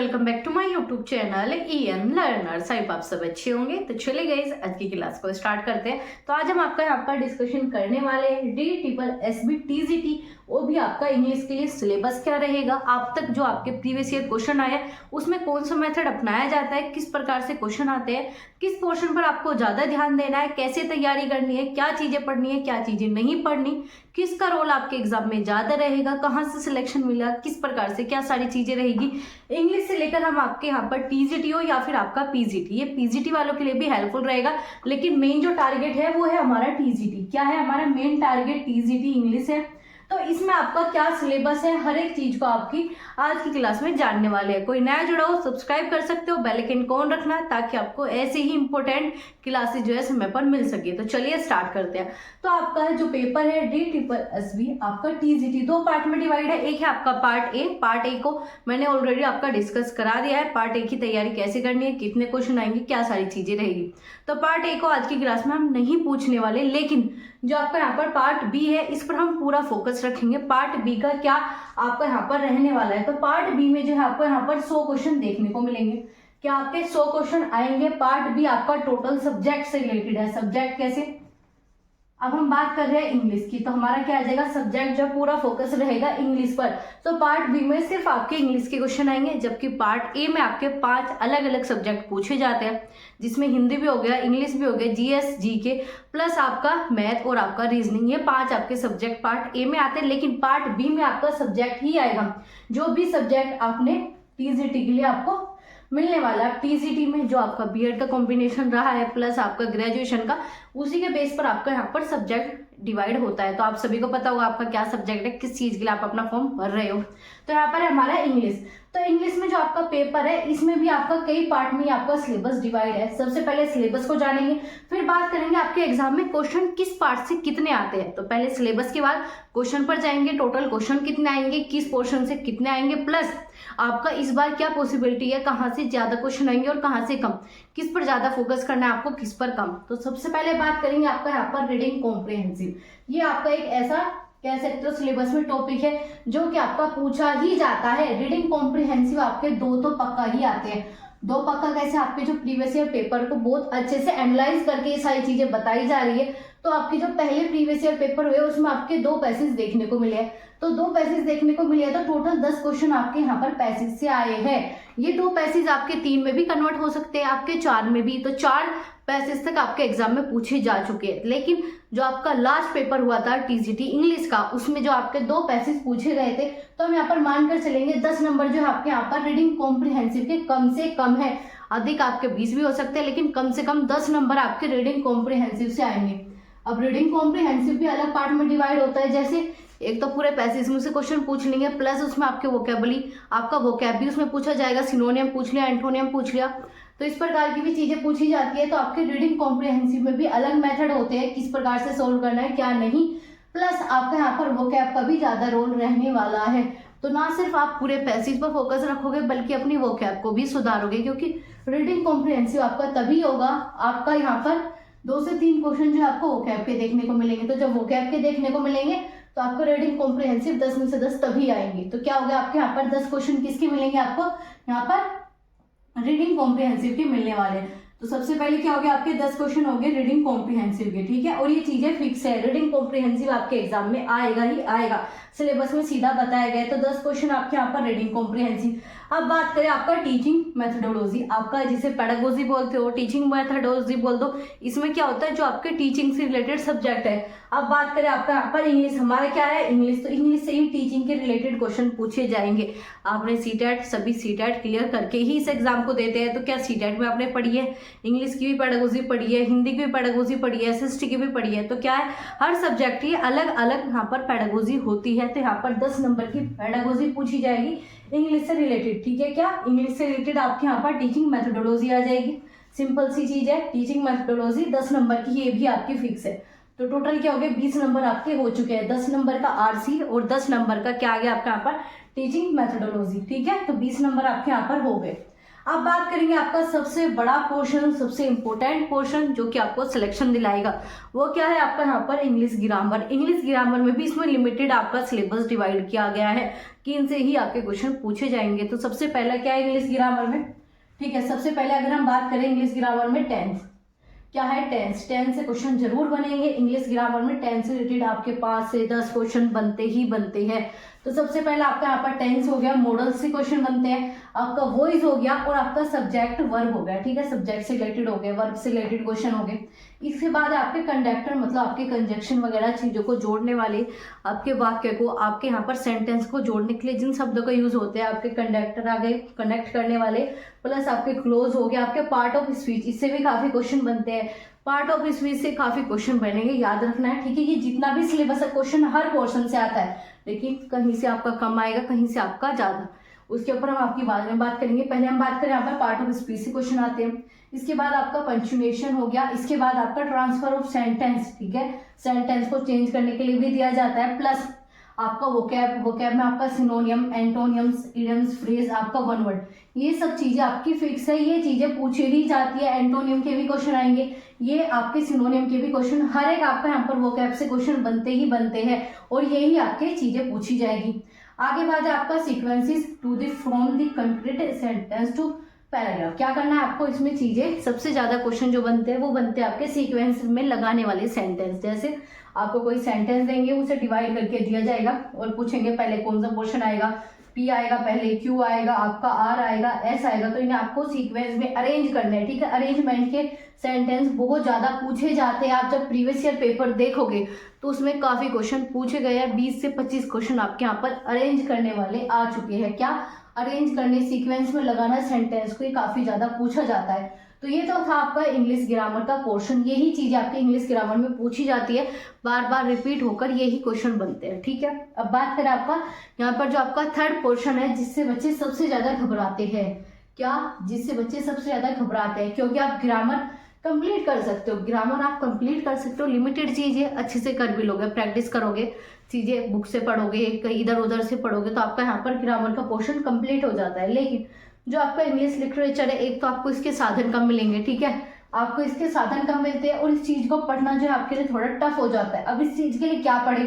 Welcome back to my YouTube channel EN लर्नर्स। आई आप सब अच्छे होंगे। तो चलिए गाइस, आज की क्लास को स्टार्ट करते हैं। तो आज हम आपका यहाँ पर डिस्कशन करने वाले हैं DSSB TGT, वो भी आपका इंग्लिश के लिए सिलेबस क्या रहेगा, आप तक जो आपके प्रीवियस ईयर क्वेश्चन आए उसमें कौन सा मेथड अपनाया जाता है, किस प्रकार से क्वेश्चन आते हैं, किस पोर्शन पर आपको ज्यादा ध्यान देना है, कैसे तैयारी करनी है, क्या चीजें पढ़नी है, क्या चीजें नहीं पढ़नी, किसका रोल आपके एग्जाम में ज्यादा रहेगा, कहाँ से सिलेक्शन मिला, किस प्रकार से क्या सारी चीजें रहेगी। इंग्लिश से लेकर हम आपके यहाँ पर TGT हो या फिर आपका PGT, ये PGT वालों के लिए भी हेल्पफुल रहेगा, लेकिन मेन जो टारगेट है वो है हमारा TGT। क्या है हमारा मेन टारगेट? TGT इंग्लिश है। तो इसमें आपका क्या सिलेबस है, हर एक चीज को आपकी आज की क्लास में जानने वाले हैं। कोई नया जुड़ा हो सब्सक्राइब कर सकते हो, बेल आइकन ऑन रखना है ताकि आपको ऐसे ही इंपॉर्टेंट क्लासेस जो है समय पर मिल सके। तो चलिए स्टार्ट करते हैं। तो आपका जो पेपर है DSSB आपका TGT दो पार्ट में डिवाइड है। एक है आपका पार्ट ए। पार्ट ए को मैंने ऑलरेडी आपका डिस्कस करा दिया है। पार्ट ए की तैयारी कैसे करनी है, कितने क्वेश्चन आएंगे, क्या सारी चीजें रहेगी। तो पार्ट ए को आज की क्लास में हम नहीं पूछने वाले, लेकिन जो आपका यहाँ पर पार्ट बी है इस पर हम पूरा फोकस रखेंगे। पार्ट बी का क्या आपका यहाँ पर रहने वाला है। तो पार्ट बी में जो है आपको यहाँ पर 100 क्वेश्चन देखने को मिलेंगे। क्या आपके 100 क्वेश्चन आएंगे। पार्ट बी आपका टोटल सब्जेक्ट से रिलेटेड है। सब्जेक्ट कैसे, अब हम बात कर रहे हैं इंग्लिश की, तो हमारा क्या आ जाएगा, सब्जेक्ट जो पूरा फोकस रहेगा इंग्लिश पर। तो पार्ट बी में सिर्फ आपके इंग्लिश के क्वेश्चन आएंगे, जबकि पार्ट ए में आपके 5 अलग अलग सब्जेक्ट पूछे जाते हैं, जिसमें हिंदी भी हो गया, इंग्लिश भी हो गया, GS GK प्लस आपका मैथ और आपका रीजनिंग। ये 5 आपके सब्जेक्ट पार्ट ए में आते हैं, लेकिन पार्ट बी में आपका सब्जेक्ट ही आएगा जो भी सब्जेक्ट आपने TGT के लिए आपको मिलने वाला। TGT में जो आपका BEd का कॉम्बिनेशन रहा है प्लस आपका ग्रेजुएशन का, उसी के बेस पर आपका यहाँ पर सब्जेक्ट डिवाइड होता है। तो आप सभी को पता होगा आपका क्या सब्जेक्ट है, किस चीज के लिए आप अपना फॉर्म भर रहे हो। तो यहाँ पर है हमारा इंग्लिश। तो इंग्लिश में जो आपका पेपर है इसमें भी आपका कई पार्ट में आपका सिलेबस डिवाइड है। सबसे पहले सिलेबस को जानेंगे, फिर बात करेंगे आपके एग्जाम में क्वेश्चन किस पार्ट से कितने आते हैं। तो पहले सिलेबस के बाद क्वेश्चन पर जाएंगे, टोटल क्वेश्चन कितने आएंगे, किस पोर्शन से कितने आएंगे, प्लस आपका इस बार क्या पॉसिबिलिटी है, कहाँ से ज्यादा क्वेश्चन आएंगे और कहाँ से कम, किस पर ज्यादा फोकस करना है आपको, किस पर कम। तो सबसे पहले बात करेंगे आपका यहाँ पर रीडिंग कॉम्प्रिहेंसिव। ये आपका एक ऐसा कह सकते हो सिलेबस में टॉपिक है जो कि आपका पूछा ही जाता है। रीडिंग कॉम्प्रिहेंसिव आपके 2 तो पक्का ही आते हैं। 2 पक्का कैसे, आपके जो प्रीवियस ईयर पेपर को बहुत अच्छे से एनालाइज करके ये सारी चीजें बताई जा रही है। तो आपके जो पहले प्रीवियस ईयर पेपर हुए उसमें आपके 2 पैसेज देखने को मिले हैं। तो 2 पैसेज देखने को मिले तो टोटल 10 क्वेश्चन आपके यहाँ पर पैसेज से आए हैं। ये 2 पैसेज आपके 3 में भी कन्वर्ट हो सकते हैं, आपके 4 में भी। तो 4 पैसेज तक आपके एग्जाम में पूछे जा चुके हैं। लेकिन जो आपका लास्ट पेपर हुआ था TGT इंग्लिश का, उसमें जो आपके 2 पैसेज पूछे गए थे, तो हम यहाँ पर मानकर चलेंगे 10 नंबर जो है आपके यहाँ पर रीडिंग कॉम्प्रिहेंसिव के कम से कम है। अधिक आपके 20 भी हो सकते हैं, लेकिन कम से कम 10 नंबर आपके रीडिंग कॉम्प्रिहेंसिव से आएंगे। अब रीडिंग कॉम्प्रिहेंसिव भी अलग पार्ट में डिवाइड होता है। जैसे एक तो पूरे पैसेज में से क्वेश्चन पूछ लेंगे, प्लस उसमें आपके वोकेबुलरी, आपका वोकैब भी उसमें पूछा जाएगा, सिनोनियम पूछ लिया, एंटोनियम पूछ लिया, तो इस प्रकार की भी चीजें पूछी जाती है। तो आपके रीडिंग कॉम्प्रिहेंसिव में भी अलग मेथड होते हैं, किस प्रकार से सोल्व करना है क्या नहीं, प्लस आपका यहाँ पर वोकैब का भी ज्यादा रोल रहने वाला है। तो ना सिर्फ आप पूरे पैसेज पर फोकस रखोगे बल्कि अपनी वोकैब को भी सुधारोगे, क्योंकि रीडिंग कॉम्प्रिहेंसिव आपका तभी होगा आपका यहाँ पर 2 से 3 क्वेश्चन जो आपको वोकैब के देखने को मिलेंगे। तो जब वोकैब के देखने को मिलेंगे तो आपको रीडिंग कॉम्प्रिहेंसिव 10 में से 10 तभी आएंगे। तो क्या होगा, आपके यहाँ पर 10 क्वेश्चन किसके मिलेंगे, आपको यहाँ पर रीडिंग कॉम्प्रिहेंसिव के मिलने वाले हैं। तो सबसे पहले क्या हो गया, आपके 10 क्वेश्चन हो गए रीडिंग कॉम्प्रिहेंसिव के, ठीक है। और ये चीजें फिक्स है, रीडिंग कॉम्प्रिहेंसिव आपके एग्जाम में आएगा ही आएगा, सिलेबस में सीधा बताया गया है। तो 10 क्वेश्चन आपके यहाँ पर रीडिंग कॉम्प्रिहेंसिव। अब बात करें आपका टीचिंग मेथोडोलॉजी, आपका जिसे पेडागोजी बोलते हो, टीचिंग मेथोडोलॉजी बोल दो। इसमें क्या होता है, जो आपके टीचिंग से रिलेटेड सब्जेक्ट है। अब बात करें आपका यहाँ पर इंग्लिश, हमारा क्या है इंग्लिश, तो इंग्लिश से ही टीचिंग के रिलेटेड क्वेश्चन पूछे जाएंगे। आपने सीटेट सभी सीटेट क्लियर करके ही इस एग्जाम को देते हैं। तो क्या सीटेट में आपने पढ़ी है, इंग्लिश की भी पेडागोजी पढ़ी है, हिंदी की भी पेडागोजी पढ़ी है, SST की भी पढ़ी है। तो क्या है, हर सब्जेक्ट की अलग अलग यहाँ पर पेडागोजी होती है। तो यहाँ पर 10 नंबर की पेडागोजी पूछी जाएगी इंग्लिश से रिलेटेड, ठीक है। क्या इंग्लिश से रिलेटेड आपके यहाँ पर टीचिंग मेथोडोलॉजी आ जाएगी। सिंपल सी चीज है, टीचिंग मेथोडोलॉजी 10 नंबर की, ये भी आपकी फिक्स है। तो टोटल क्या हो गया, 20 नंबर आपके हो चुके हैं। 10 नंबर का RC और 10 नंबर का क्या आ गया आपके यहाँ पर टीचिंग मेथोडोलॉजी, ठीक है। तो 20 नंबर आपके यहाँ पर हो गए। अब बात करेंगे आपका सबसे बड़ा पोर्शन, सबसे इंपॉर्टेंट पोर्शन जो कि आपको सिलेक्शन दिलाएगा, वो क्या है आपका यहाँ पर इंग्लिश ग्रामर। इंग्लिश ग्रामर में भी इसमें लिमिटेड आपका सिलेबस डिवाइड किया गया है कि इनसे ही आपके क्वेश्चन पूछे जाएंगे। तो सबसे पहला क्या है इंग्लिश ग्रामर में, ठीक है, सबसे पहले अगर हम बात करें इंग्लिश ग्रामर में टेंस, क्या है टेंस, टेंस से क्वेश्चन जरूर बनेंगे। इंग्लिश ग्रामर में टेंस से रिलेटेड आपके 5 से 10 क्वेश्चन बनते ही बनते हैं। तो सबसे पहले आपका यहाँ पर टेंस हो गया, मॉडल से क्वेश्चन बनते हैं, आपका वॉइस हो गया और आपका सब्जेक्ट वर्ब हो गया, ठीक है, सब्जेक्ट से रिलेटेड हो गए, वर्ब से रिलेटेड क्वेश्चन हो गए। इसके बाद आपके कंडक्टर मतलब आपके कंजक्शन वगैरह चीजों को जोड़ने वाले, आपके वाक्य को, आपके यहाँ पर सेंटेंस को जोड़ने के लिए जिन शब्दों का यूज होते हैं, आपके कंडक्टर आ गए, कनेक्ट करने वाले, प्लस आपके क्लोज हो गया, आपके पार्ट ऑफ स्पीच, इससे भी काफी क्वेश्चन बनते हैं। पार्ट ऑफ स्पीच से काफी क्वेश्चन बनेंगे, याद रखना है, ठीक है। ये जितना भी सिलेबस है क्वेश्चन हर पोर्शन से आता है, लेकिन कहीं से आपका कम आएगा, कहीं से आपका ज्यादा, उसके ऊपर हम आपकी बाद में बात करेंगे। पहले हम बात करें यहाँ पर पार्ट ऑफ स्पीच से क्वेश्चन आते हैं, इसके बाद आपका पंक्चुएशन हो गया, इसके बाद आपका ट्रांसफर ऑफ सेंटेंस, ठीक है, सेंटेंस को चेंज करने के लिए भी दिया जाता है, प्लस आपका वोकैब, वोकैब में आपका सिनोनियम, एंटोनियम्स, इडियम्स, फ्रेज, आपका वन वर्ड, ये सब चीजें आपकी फिक्स है, ये चीजें पूछी ही जाती है। एंटोनियम के भी क्वेश्चन आएंगे, ये आपके सिनोनियम के भी क्वेश्चन, हर एक आपका यहाँ पर वोकैब से क्वेश्चन बनते ही बनते हैं और यही आपके चीजें पूछी जाएगी। आगे बात है आपका sequences to the from the complete sentence to paragraph. क्या करना है आपको इसमें चीजें, सबसे ज्यादा क्वेश्चन जो बनते हैं वो बनते हैं आपके सीक्वेंस में लगाने वाले सेंटेंस। जैसे आपको कोई सेंटेंस देंगे, उसे डिवाइड करके दिया जाएगा और पूछेंगे पहले कौन सा पोर्शन आएगा, पी आएगा पहले, क्यू आएगा, आपका आर आएगा, एस आएगा, तो इन्हें आपको सीक्वेंस में अरेंज करना है, ठीक है। अरेंजमेंट के सेंटेंस बहुत ज्यादा पूछे जाते हैं, आप जब प्रीवियस ईयर पेपर देखोगे तो उसमें काफी क्वेश्चन पूछे गए हैं, 20 से 25 क्वेश्चन आपके यहाँ पर अरेंज करने वाले आ चुके हैं। क्या अरेंज करने, सीक्वेंस में लगाना सेंटेंस को, ये काफी ज्यादा पूछा जाता है। तो ये तो था आपका इंग्लिश ग्रामर का पोर्शन, यही चीजें आपके इंग्लिश ग्रामर में पूछी जाती है, बार बार रिपीट होकर यही क्वेश्चन बनते हैं, ठीक है। अब बात करें आपका यहाँ पर जो आपका थर्ड पोर्शन है, जिससे बच्चे सबसे ज्यादा घबराते हैं, क्या, जिससे बच्चे सबसे ज्यादा घबराते हैं, क्योंकि आप ग्रामर कंप्लीट कर सकते हो, ग्रामर आप कंप्लीट कर सकते हो, लिमिटेड चीजें अच्छे से कर भी लोगे, प्रैक्टिस करोगे, चीजें बुक से पढ़ोगे, कहीं इधर उधर से पढ़ोगे, तो आपका यहाँ पर ग्रामर का पोर्शन कंप्लीट हो जाता है। लेकिन जो आपका इंग्लिश लिटरेचर है, एक तो आपको इसके साधन कम मिलेंगे, ठीक है, आपको इसके साधन कम मिलते हैं और इस चीज को पढ़ना जो है आपके लिए थोड़ा टफ हो जाता है। अब इस चीज के लिए क्या पढ़े,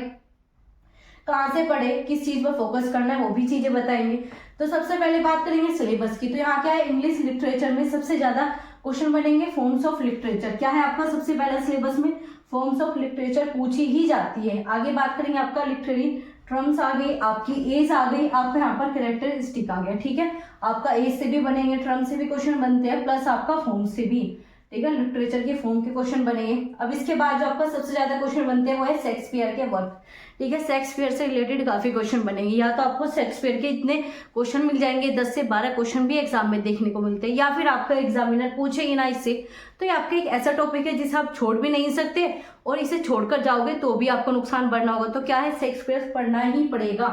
कहाँ से पढ़े, किस चीज पर फोकस करना है, वो भी चीजें बताएंगे। तो सबसे पहले बात करेंगे सिलेबस की। तो यहाँ क्या है, इंग्लिश लिटरेचर में सबसे ज्यादा क्वेश्चन बनेंगे फॉर्म्स ऑफ लिटरेचर। क्या है आपका सबसे पहला सिलेबस में, फॉर्म्स ऑफ लिटरेचर पूछी ही जाती है। आगे बात करेंगे आपका लिटरेरी टर्म्स आ गई, आपकी एज आ गई, आपका यहाँ पर कैरेक्टरिस्टिक आ गया, ठीक है, आपका एज से भी बनेंगे, टर्म से भी क्वेश्चन बनते हैं, प्लस आपका फॉर्म से भी, ठीक है, लिटरेचर के फॉर्म के क्वेश्चन बनेंगे। अब इसके बाद जो आपका सबसे ज्यादा क्वेश्चन बनते हैं वो है शेक्सपियर के वर्क, ठीक है, शेक्सपियर से रिलेटेड काफी क्वेश्चन बनेंगे, या तो आपको शेक्सपियर के इतने क्वेश्चन मिल जाएंगे, 10 से 12 क्वेश्चन भी एग्जाम में देखने को मिलते हैं, या फिर आपका एग्जामिनर पूछे ही ना इससे, तो ये आपका एक ऐसा टॉपिक है जिसे आप छोड़ भी नहीं सकते और इसे छोड़कर जाओगे तो भी आपको नुकसान बढ़ना होगा। तो क्या है, शेक्सपियर पढ़ना ही पड़ेगा,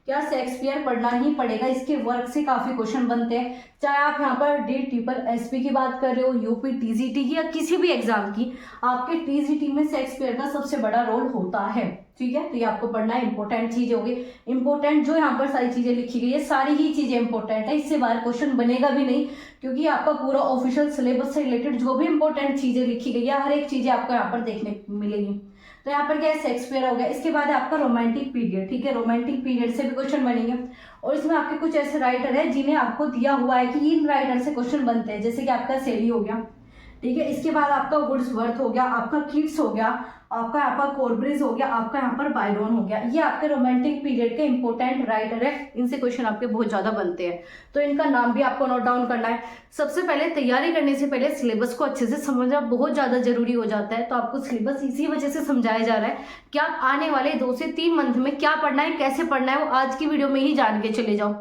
क्या शेक्सपियर पढ़ना ही पड़ेगा, इसके वर्क से काफी क्वेश्चन बनते हैं। चाहे आप यहाँ पर DSSP की बात कर रहे हो, यूपी TGT की, या किसी भी एग्जाम की, आपके TGT में शेक्सपियर का सबसे बड़ा रोल होता है, ठीक है। तो ये आपको पढ़ना है, इंपॉर्टेंट चीज होगी, इंपॉर्टेंट जो यहाँ पर सारी चीजें लिखी गई है, सारी ही चीजें इंपॉर्टेंट है, इससे बाहर क्वेश्चन बनेगा भी नहीं, क्योंकि आपका पूरा ऑफिशियल सिलेबस से रिलेटेड जो भी इंपॉर्टेंट चीजें लिखी गई है, हर एक चीजें आपको यहाँ पर देखने को मिलेगी। तो यहाँ पर क्या है, शेक्सपियर हो गया। इसके बाद है आपका रोमांटिक पीरियड, ठीक है, रोमांटिक पीरियड से भी क्वेश्चन बनेंगे और इसमें आपके कुछ ऐसे राइटर है जिन्हें आपको दिया हुआ है कि इन राइटर से क्वेश्चन बनते हैं, जैसे कि आपका शेली हो गया, ठीक है। इसके बाद आपका वुड्सवर्थ हो गया, आपका किट्स हो गया, आपका यहाँ पर कोलब्रिज हो गया, आपका यहाँ पर बायरन हो गया, ये आपके रोमांटिक पीरियड के इंपॉर्टेंट राइटर है, इनसे क्वेश्चन आपके बहुत ज्यादा बनते हैं, तो इनका नाम भी आपको नोट डाउन करना है। सबसे पहले तैयारी करने से पहले सिलेबस को अच्छे से समझना बहुत ज्यादा जरूरी हो जाता है, तो आपको सिलेबस इसी वजह से समझाया जा रहा है कि आप आने वाले 2 से 3 मंथ में क्या पढ़ना है, कैसे पढ़ना है, वो आज की वीडियो में ही जान के चले जाओ,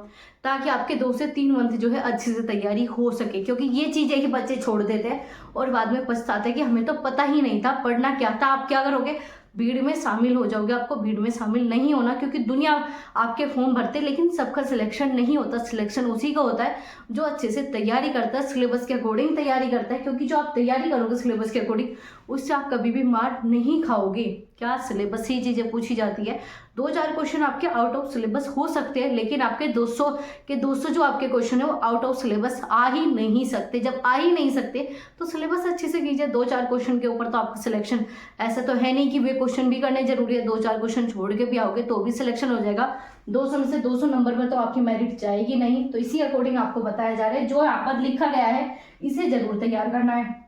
ताकि आपके 2 से 3 मंथ जो है अच्छे से तैयारी हो सके। क्योंकि ये चीजें ही बच्चे छोड़ देते हैं और बाद में पछताते हैं कि हमें तो पता ही नहीं था पढ़ना क्या था। आप क्या करोगे, भीड़ में शामिल हो जाओगे। आपको भीड़ में शामिल नहीं होना, क्योंकि दुनिया आपके फॉर्म भरते, लेकिन सबका सिलेक्शन नहीं होता। सिलेक्शन उसी का होता है जो अच्छे से तैयारी करता है, सिलेबस के अकॉर्डिंग तैयारी करता है, क्योंकि जो आप तैयारी करोगे सिलेबस के अकॉर्डिंग, उससे आप कभी भी मार नहीं खाओगे। क्या सिलेबस से ही चीज़ें पूछी जाती है। 2-4 क्वेश्चन आपके आउट ऑफ सिलेबस हो सकते हैं, लेकिन आपके 200 जो आपके क्वेश्चन है वो आउट ऑफ सिलेबस आ ही नहीं सकते। जब आ ही नहीं सकते तो सिलेबस अच्छे से कीजिए। 2-4 क्वेश्चन के ऊपर तो आपका सिलेक्शन ऐसा तो है नहीं कि वे क्वेश्चन भी करने जरूरी है, 2-4 क्वेश्चन छोड़ के भी आओगे तो भी सिलेक्शन हो जाएगा। 200 में से 200 नंबर पर तो आपकी मेरिट जाएगी नहीं। तो इसी अकॉर्डिंग आपको बताया जा रहा है, जो यहाँ पर लिखा गया है इसे जरूर तैयार करना है।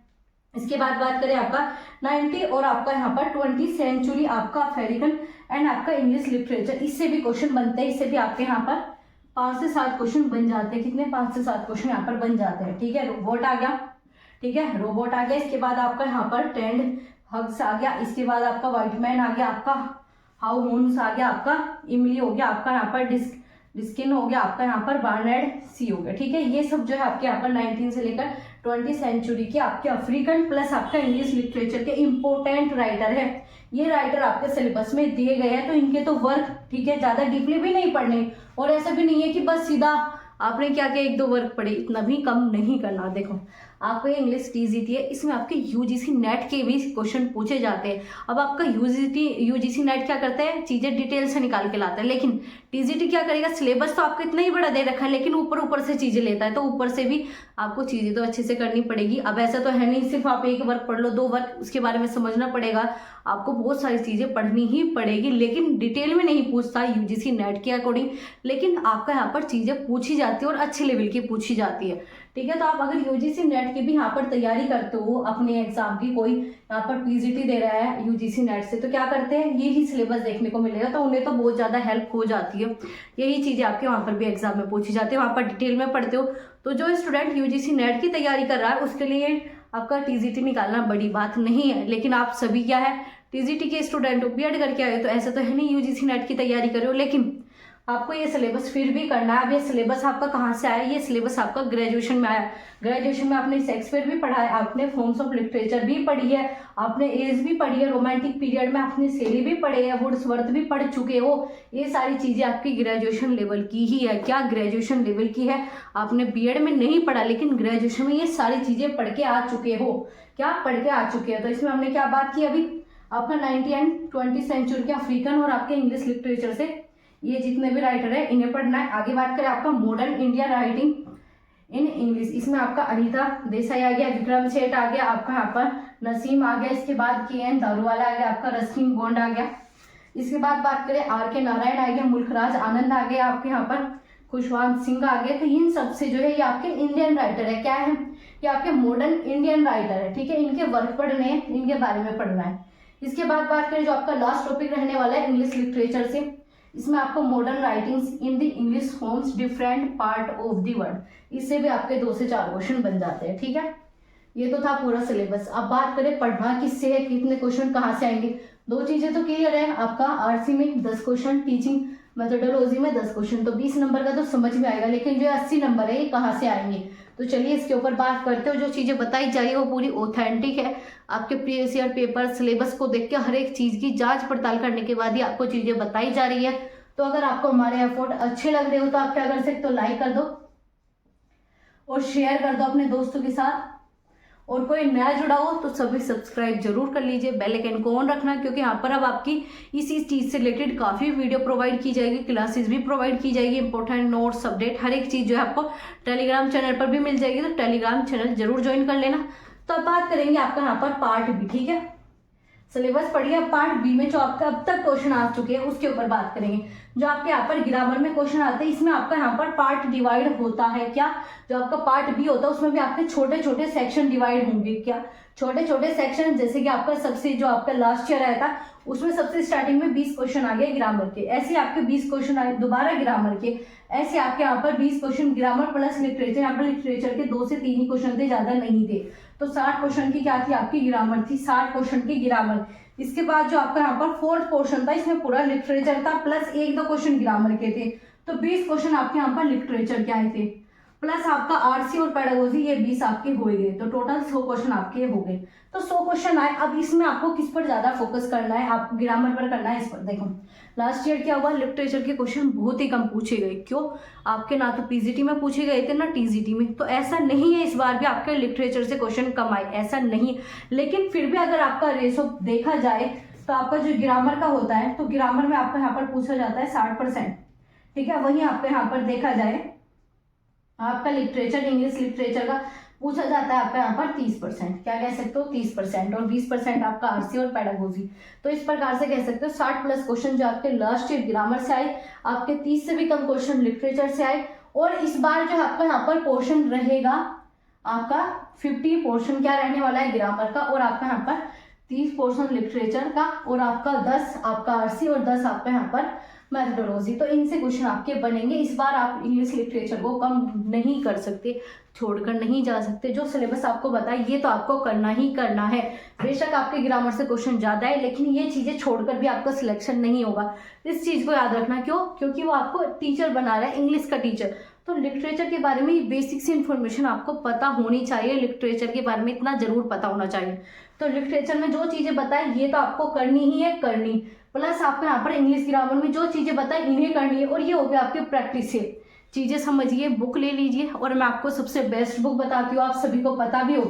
इसके बाद बात करें आपका 90 और आपका यहाँ पर 20 सेंचुरी आपका अफ्रीकन एंड आपका इंग्लिश लिटरेचर, इससे भी क्वेश्चन बनते हैं। इससे भी आपके यहाँ पर 5 से 7 क्वेश्चन बन जाते हैं। कितने? 5 से 7 क्वेश्चन यहाँ पर बन जाते हैं। ठीक है, रोबोट आ गया। ठीक है, रोबोट आ गया। इसके बाद आपका यहाँ पर टेंड हग्स आ गया। इसके बाद आपका व्हाइट मैन आ गया, आपका हाउ होन्स आ गया, आपका इमली हो गया, आपका यहाँ पर डिस्किन हो गया, आपका यहाँ पर बार्नेड सी हो गया। ठीक है, ये सब जो है आपके यहाँ पर 19 से लेकर 20 सेंचुरी के आपके अफ्रीकन प्लस आपका इंग्लिश लिटरेचर के इंपॉर्टेंट राइटर है। ये राइटर आपके सिलेबस में दिए गए हैं, तो इनके तो वर्क ठीक है ज़्यादा डीपली भी नहीं पढ़ने, और ऐसा भी नहीं है कि बस सीधा आपने क्या किया 1-2 वर्क पढ़े, इतना भी कम नहीं करना। देखो आपको ये इंग्लिश टीजीटी है, इसमें आपके यूजीसी नेट के भी क्वेश्चन पूछे जाते हैं। अब आपका यूजीसी नेट क्या करते हैं, चीज़ें डिटेल से निकाल के लाता है, लेकिन टीजीटी क्या करेगा, सिलेबस तो आपका इतना ही बड़ा दे रखा है लेकिन ऊपर से चीज़ें लेता है, तो ऊपर से भी आपको चीज़ें तो अच्छे से करनी पड़ेगी। अब ऐसा तो है नहीं सिर्फ आप 1 वर्क पढ़ लो, 2 वर्क उसके बारे में समझना पड़ेगा, आपको बहुत सारी चीज़ें पढ़नी ही पड़ेगी, लेकिन डिटेल में नहीं पूछता यूजीसी नेट के अकॉर्डिंग, लेकिन आपका यहाँ पर चीज़ें पूछी जाती है और अच्छे लेवल की पूछी जाती है। ठीक है, तो आप अगर यूजीसी नेट की भी यहाँ पर तैयारी करते हो अपने एग्जाम की, कोई यहाँ पर पीजीटी दे रहा है यूजीसी नेट से, तो क्या करते हैं यही सिलेबस देखने को मिलेगा, तो उन्हें तो बहुत ज़्यादा हेल्प हो जाती है। यही चीज़ें आपके वहाँ पर भी एग्जाम में पूछी जाती है, वहाँ पर डिटेल में पढ़ते हो। तो जो स्टूडेंट यूजीसी नेट की तैयारी कर रहा है उसके लिए आपका टीजीटी निकालना बड़ी बात नहीं है, लेकिन आप सभी क्या है टीजीटी के स्टूडेंट हो, बीएड करके आए हो, तो ऐसा तो है नहीं यूजीसी नेट की तैयारी कर रहे हो, लेकिन आपको ये सिलेबस फिर भी करना है। अब ये सिलेबस आपका कहाँ से आया, ये सिलेबस आपका ग्रेजुएशन में आया। ग्रेजुएशन में आपने शेक्सपियर भी पढ़ा है, आपने फॉर्म्स ऑफ लिटरेचर भी पढ़ी है, आपने एज भी पढ़ी है, रोमांटिक पीरियड में आपने शेली भी पढ़े है, वुड्सवर्थ भी पढ़ चुके हो। ये सारी चीज़ें आपकी ग्रेजुएशन लेवल की ही है। क्या ग्रेजुएशन लेवल की है, आपने बीएड में नहीं पढ़ा लेकिन ग्रेजुएशन में ये सारी चीज़ें पढ़ के आ चुके हो। क्या पढ़ के आ चुके हो, तो इसमें हमने क्या बात की अभी, आपका 19 एंड 20 सेंचुरी के अफ्रीकन और आपके इंग्लिश लिटरेचर से ये जितने भी राइटर है इन्हें पढ़ना है। आगे बात करें आपका modern India writing in English, इसमें आपका अनीता देसाई आ गया, विक्रम सेठ आ गया, आपका यहाँ पर नसीम आ गया, इसके बाद KN दारूवाला आ गया, आपका रस्किन बॉन्ड आ गया। इसके बाद बात करें RK नारायण आ गया, मुल्खराज आनंद आ गया, आपके यहाँ पर खुशवंत सिंह आ गया। तो इन सबसे जो है ये आपके इंडियन राइटर है। क्या है, ये आपके मॉडर्न इंडियन राइटर है। ठीक है, इनके वर्क पढ़ने हैं, इनके बारे में पढ़ना है। इसके बाद बात करें जो आपका लास्ट टॉपिक रहने वाला है इंग्लिश लिटरेचर से, इसमें आपको modern writings in the English forms different part of the word, इससे भी आपके 2 से 4 क्वेश्चन बन जाते हैं। ठीक है, ये तो था पूरा सिलेबस। अब बात करें पढ़ना किससे है, कितने क्वेश्चन कहाँ से आएंगे। 2 चीजें तो क्लियर है, आपका आरसी में 10 क्वेश्चन, टीचिंग मेथोडोलॉजी में 10 क्वेश्चन, तो 20 नंबर का तो समझ में आएगा, लेकिन जो 80 नंबर है ये कहाँ से आएंगे। तो चलिए इसके ऊपर बात करते हो। जो चीज़ें बताई जा रही है वो पूरी ऑथेंटिक है। आपके प्रीवियस ईयर पेपर सिलेबस को देख के हर एक चीज़ की जांच पड़ताल करने के बाद ही आपको चीज़ें बताई जा रही है। तो अगर आपको हमारे एफर्ट अच्छे लग रहे हो तो आप क्या कर सकते हो, लाइक कर दो और शेयर कर दो अपने दोस्तों के साथ, और कोई नया जुड़ा हो तो सभी सब्सक्राइब जरूर कर लीजिए, बेल आइकन को ऑन रखना, क्योंकि यहाँ पर अब आपकी इसी चीज़ से रिलेटेड काफ़ी वीडियो प्रोवाइड की जाएगी, क्लासेस भी प्रोवाइड की जाएगी, इंपॉर्टेंट नोट्स अपडेट हर एक चीज़ जो है आपको टेलीग्राम चैनल पर भी मिल जाएगी, तो टेलीग्राम चैनल जरूर ज्वाइन कर लेना। तो अब बात करेंगे आपका यहाँ पर पार्ट बी। ठीक है, सिलेबस पढ़िए, अब पार्ट बी में जो आपका अब तक क्वेश्चन आ चुके हैं उसके ऊपर बात करेंगे। जो आपके यहाँ पर ग्रामर में क्वेश्चन आते हैं, इसमें आपका यहाँ पर पार्ट डिवाइड होता है। क्या, जो आपका पार्ट बी होता है उसमें भी आपके छोटे छोटे सेक्शन डिवाइड होंगे। क्या, छोटे छोटे सेक्शन, जैसे कि आपका सबसे जो आपका लास्ट ईयर आया था उसमें सबसे स्टार्टिंग में 20 क्वेश्चन आ गए ग्रामर के, ऐसे आपके 20 क्वेश्चन आए दोबारा ग्रामर के, ऐसे आपके यहाँ पर 20 क्वेश्चन ग्रामर प्लस लिटरेचर। यहाँ पर लिटरेचर के 2 से 3 ही क्वेश्चन थे, ज्यादा नहीं थे। तो 60 क्वेश्चन की क्या थी आपकी ग्रामर थी, 60 क्वेश्चन की ग्रामर। इसके बाद जो आपका यहाँ पर 4th पोर्शन था, इसमें पूरा लिटरेचर था प्लस 1-2 क्वेश्चन ग्रामर के थे, तो 20 क्वेश्चन आपके यहाँ पर लिटरेचर के आए थे, प्लस आपका आरसी और पेडागोजी ये 20 आपके हो गए, तो टोटल 100 क्वेश्चन आपके हो गए। तो 100 क्वेश्चन आए। अब इसमें आपको किस पर ज्यादा फोकस करना है, आप ग्रामर पर करना है, इस पर। देखो लास्ट ईयर क्या हुआ, लिटरेचर के क्वेश्चन बहुत ही कम पूछे गए। क्यों, आपके ना तो पीजीटी में पूछे गए थे ना टीजीटी में, तो ऐसा नहीं है इस बार भी आपके लिटरेचर से क्वेश्चन कम आए, ऐसा नहीं। लेकिन फिर भी अगर आपका रेशो देखा जाए तो आपका जो ग्रामर का होता है, तो ग्रामर में आपका यहाँ पर पूछा जाता है 60%, ठीक है। वहीं आपका यहाँ पर देखा जाए आपका लिटरेचर, इंग्लिश लिटरेचर का पूछा जाता है आपका यहाँ पर 30%, क्या कह सकते हो 30%, और 20% आपका आरसी और पेडागोजी। तो इस प्रकार से कह सकते हो 60+ क्वेश्चन जो आपके लास्ट ईयर ग्रामर से आए, आपके 30 से भी कम क्वेश्चन लिटरेचर से आए, और इस बार जो आपका यहाँ पर पोर्शन रहेगा आपका 50 पोर्शन क्या रहने वाला है ग्रामर का, और आपका यहाँ पर 30 पोर्शन लिटरेचर का, और आपका 10 आपका आरसी और 10 आपका यहाँ पर मैथडोलॉजी। तो इनसे क्वेश्चन आपके बनेंगे। इस बार आप इंग्लिश लिटरेचर को कम नहीं कर सकते, छोड़कर नहीं जा सकते। जो सिलेबस आपको बताए ये तो आपको करना ही करना है। बेशक आपके ग्रामर से क्वेश्चन ज़्यादा है, लेकिन ये चीज़ें छोड़कर भी आपका सिलेक्शन नहीं होगा। इस चीज़ को याद रखना। क्यों? क्योंकि वो आपको टीचर बना रहा है, इंग्लिश का टीचर। तो लिटरेचर के बारे में बेसिक सी इन्फॉर्मेशन आपको पता होनी चाहिए, लिटरेचर के बारे में इतना जरूर पता होना चाहिए। तो लिटरेचर में जो चीज़ें बताए ये तो आपको करनी ही है, करनी, प्लस आपको यहाँ पर इंग्लिश ग्रामर में जो चीज़ें बताए इन्हें करनी है। और ये हो गया आपके प्रैक्टिस से। चीज़ें समझिए, बुक ले लीजिए, और मैं आपको सबसे बेस्ट बुक बताती हूँ, आप सभी को पता भी हो,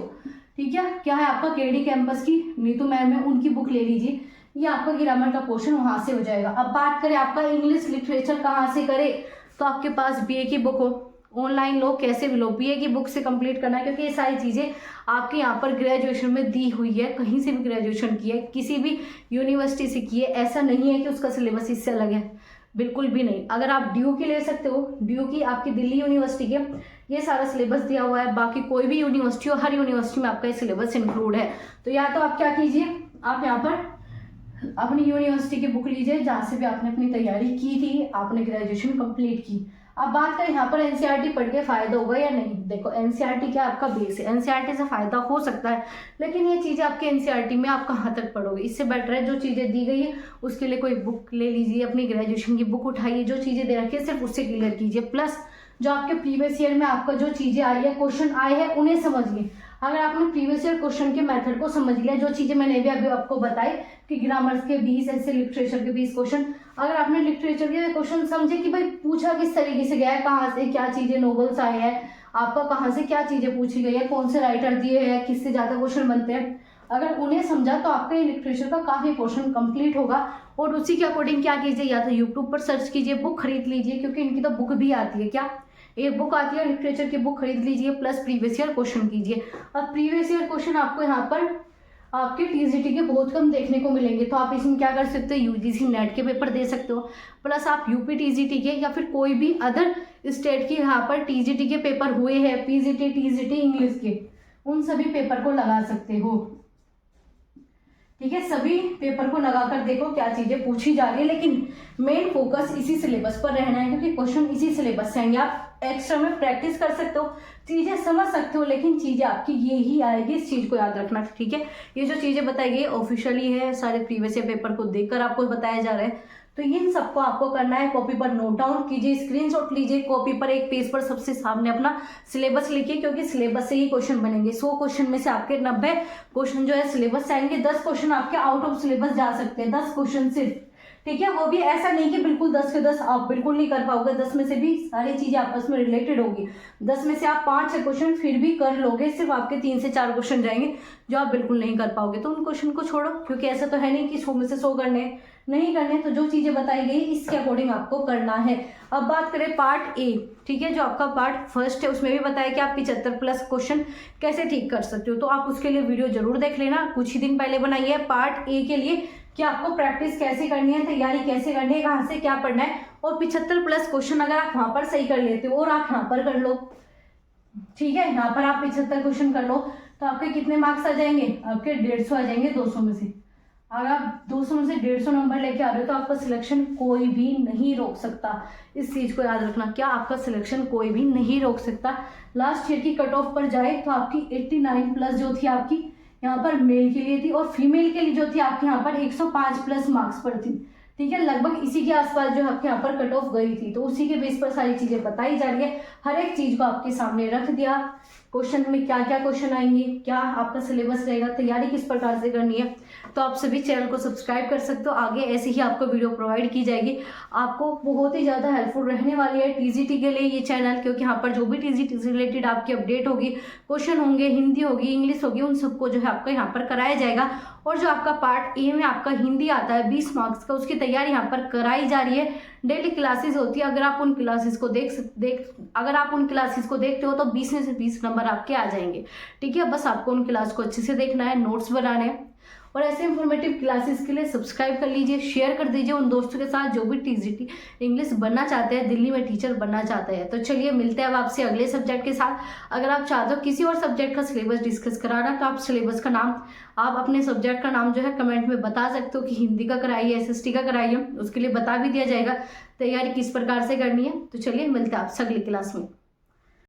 ठीक है। क्या है आपका केडी कैंपस की नीतू मैम है, उनकी बुक ले लीजिए, ये आपका ग्रामर का पोर्शन वहाँ से हो जाएगा। अब बात करें आपका इंग्लिश लिटरेचर कहाँ से करे, तो आपके पास बीए की बुक हो, ऑनलाइन लो, कैसे भी लो, बीए की बुक से कंप्लीट करना है, क्योंकि ये सारी चीज़ें आपके यहाँ पर ग्रेजुएशन में दी हुई है। कहीं से भी ग्रेजुएशन की है, किसी भी यूनिवर्सिटी से की है, ऐसा नहीं है कि उसका सिलेबस इससे अलग है, बिल्कुल भी नहीं। अगर आप ड्यू की ले सकते हो, ड्यू की आपकी दिल्ली यूनिवर्सिटी के ये सारा सिलेबस दिया हुआ है। बाकी कोई भी यूनिवर्सिटी हो, हर यूनिवर्सिटी में आपका ये सिलेबस इंक्लूड है। तो या तो आप क्या कीजिए, आप यहाँ पर अपनी यूनिवर्सिटी की बुक लीजिए जहाँ से भी आपने अपनी तैयारी की थी, आपने ग्रेजुएशन कंप्लीट की। अब बात करें यहाँ पर एनसीईआरटी पढ़ के फायदा होगा या नहीं। देखो एनसीईआरटी क्या आपका बेस है, एनसीईआरटी से फायदा हो सकता है, लेकिन ये चीज़ें आपके एनसीईआरटी में आप कहाँ तक पढ़ोगे। इससे बेटर है जो चीज़ें दी गई है उसके लिए कोई बुक ले लीजिए, अपनी ग्रेजुएशन की बुक उठाइए, जो चीज़ें दे रखी है सिर्फ उससे क्लियर कीजिए। प्लस जो आपके प्रीवियस ईयर में आपका जो चीज़ें आई है, क्वेश्चन आए हैं, उन्हें समझिए। अगर आपने प्रीवियस ईयर क्वेश्चन के मेथड को समझ लिया, जो चीज़ें मैंने अभी आपको बताई कि ग्रामर के 20 ऐसे, लिटरेचर के 20 क्वेश्चन, अगर आपने लिटरेचर के क्वेश्चन समझे कि भाई पूछा किस तरीके से गया है, कहाँ से क्या चीज़ें नोवेल्स आए हैं, आपका कहाँ से क्या चीज़ें पूछी गई है, कौन से राइटर दिए हैं, किससे ज़्यादा क्वेश्चन बनते हैं, अगर उन्हें समझा तो आपका ये लिटरेचर का काफ़ी पोर्शन कंप्लीट होगा। और उसी के अकॉर्डिंग क्या कीजिए, या तो यूट्यूब पर सर्च कीजिए, बुक खरीद लीजिए, क्योंकि इनकी तो बुक भी आती है, क्या एक बुक आती है लिटरेचर की, बुक खरीद लीजिए, प्लस प्रीवियस ईयर क्वेश्चन कीजिए। अब प्रीवियस ईयर क्वेश्चन आपको यहाँ पर आपके टीजीटी के बहुत कम देखने को मिलेंगे, तो आप इसमें क्या कर सकते हो, यूजीसी नेट के पेपर दे सकते हो, प्लस आप यूपी टीजीटी के या फिर कोई भी अदर स्टेट के यहाँ पर टीजीटी के पेपर हुए हैं, पीजीटी टीजीटी इंग्लिश के, उन सभी पेपर को लगा सकते हो, ठीक है। सभी पेपर को लगाकर देखो क्या चीजें पूछी जा रही है, लेकिन मेन फोकस इसी सिलेबस पर रहना है, क्योंकि क्वेश्चन इसी सिलेबस से आएंगे। आप एक्स्ट्रा में प्रैक्टिस कर सकते हो, चीजें समझ सकते हो, लेकिन चीजें आपकी ये ही आएगी, इस चीज को याद रखना, ठीक है। ये जो चीजें बताई गई ऑफिशियली है, सारे प्रीवियस ईयर पेपर को देखकर आपको बताया जा रहा है, तो इन सबको आपको करना है। कॉपी पर नोट डाउन कीजिए, स्क्रीनशॉट लीजिए, कॉपी पर एक पेज पर सबसे सामने अपना सिलेबस लिखिए, क्योंकि सिलेबस से ही क्वेश्चन बनेंगे। 100 क्वेश्चन में से आपके 90 क्वेश्चन जो है सिलेबस से आएंगे, 10 क्वेश्चन आपके आउट ऑफ सिलेबस जा सकते हैं, 10 क्वेश्चन सिर्फ, ठीक है। वो भी ऐसा नहीं कि बिल्कुल 10 के 10 आप बिल्कुल नहीं कर पाओगे, 10 में से भी सारी चीजें आपस में रिलेटेड होगी। 10 में से आप 5-6 क्वेश्चन फिर भी कर लोगे, सिर्फ आपके 3 से 4 क्वेश्चन जाएंगे जो आप बिल्कुल नहीं कर पाओगे, तो उन क्वेश्चन को छोड़ो, क्योंकि ऐसा तो है नहीं कि 100 में से 100 करने नहीं करने। तो जो चीजें बताई गई इसके अकॉर्डिंग आपको करना है। अब बात करें पार्ट ए, ठीक है, जो आपका पार्ट फर्स्ट है, उसमें भी बताया कि आप 75+ क्वेश्चन कैसे ठीक कर सकते हो, तो आप उसके लिए वीडियो जरूर देख लेना, कुछ ही दिन पहले बनाई है पार्ट ए के लिए, कि आपको प्रैक्टिस कैसे करनी है, तैयारी कैसे करनी है, कहाँ से क्या पढ़ना है। और 75+ क्वेश्चन अगर आप वहां पर सही कर लेते हो और आप यहाँ पर कर लो, ठीक है, यहाँ पर आप 75 क्वेश्चन कर लो, तो आपके कितने मार्क्स आ जाएंगे, आपके 150 आ जाएंगे 200 में से। अगर आप 200 में से 150 नंबर लेके आ रहे हो तो आपका सिलेक्शन कोई भी नहीं रोक सकता। इस चीज को याद रखना, क्या आपका सिलेक्शन कोई भी नहीं रोक सकता। लास्ट ईयर की कट ऑफ पर जाए तो आपकी 89+ जो थी आपकी यहाँ पर मेल के लिए थी, और फीमेल के लिए जो थी आपके यहाँ पर 105+ मार्क्स पर थी, ठीक है। लगभग इसी के आसपास जो आपके यहाँ पर कट ऑफ गई थी, तो उसी के बेस पर सारी चीजें बताई जा रही है। हर एक चीज को आपके सामने रख दिया, क्वेश्चन में क्या क्या क्वेश्चन आएंगे, क्या आपका सिलेबस रहेगा, तैयारी किस प्रकार से करनी है, तो आप सभी चैनल को सब्सक्राइब कर सकते हो। आगे ऐसे ही आपको वीडियो प्रोवाइड की जाएगी, आपको बहुत ही ज़्यादा हेल्पफुल रहने वाली है टीजीटी के लिए ये चैनल, क्योंकि यहाँ पर जो भी टीजीटी से रिलेटेड आपकी अपडेट होगी, क्वेश्चन होंगे, हिंदी होगी, इंग्लिश होगी, उन सबको जो है आपको यहाँ पर कराया जाएगा। और जो आपका पार्ट ए में आपका हिंदी आता है 20 मार्क्स का, उसकी तैयारी यहाँ पर कराई जा रही है। डेली क्लासेस होती है, अगर आप उन क्लासेस को देखते हो तो 20 में से 20 नंबर आपके आ जाएंगे। ठीक है, बस आपको उन क्लास को अच्छे से देखना है, नोट्स बनाने हैं। और ऐसे इंफॉर्मेटिव क्लासेस के लिए सब्सक्राइब कर लीजिए, शेयर कर दीजिए उन दोस्तों के साथ जो भी टीजीटी इंग्लिश बनना चाहते हैं, दिल्ली में टीचर बनना चाहते हैं। तो चलिए मिलते हैं अब आपसे अगले सब्जेक्ट के साथ। अगर आप चाहते हो किसी और सब्जेक्ट का सिलेबस डिस्कस कराना, तो आप सिलेबस का नाम, आप अपने सब्जेक्ट का नाम जो है कमेंट में बता सकते हो कि हिंदी का कराइए, SST का कराइए, उसके लिए बता भी दिया जाएगा तैयारी किस प्रकार से करनी है। तो चलिए मिलते हैं आपसे अगली क्लास में।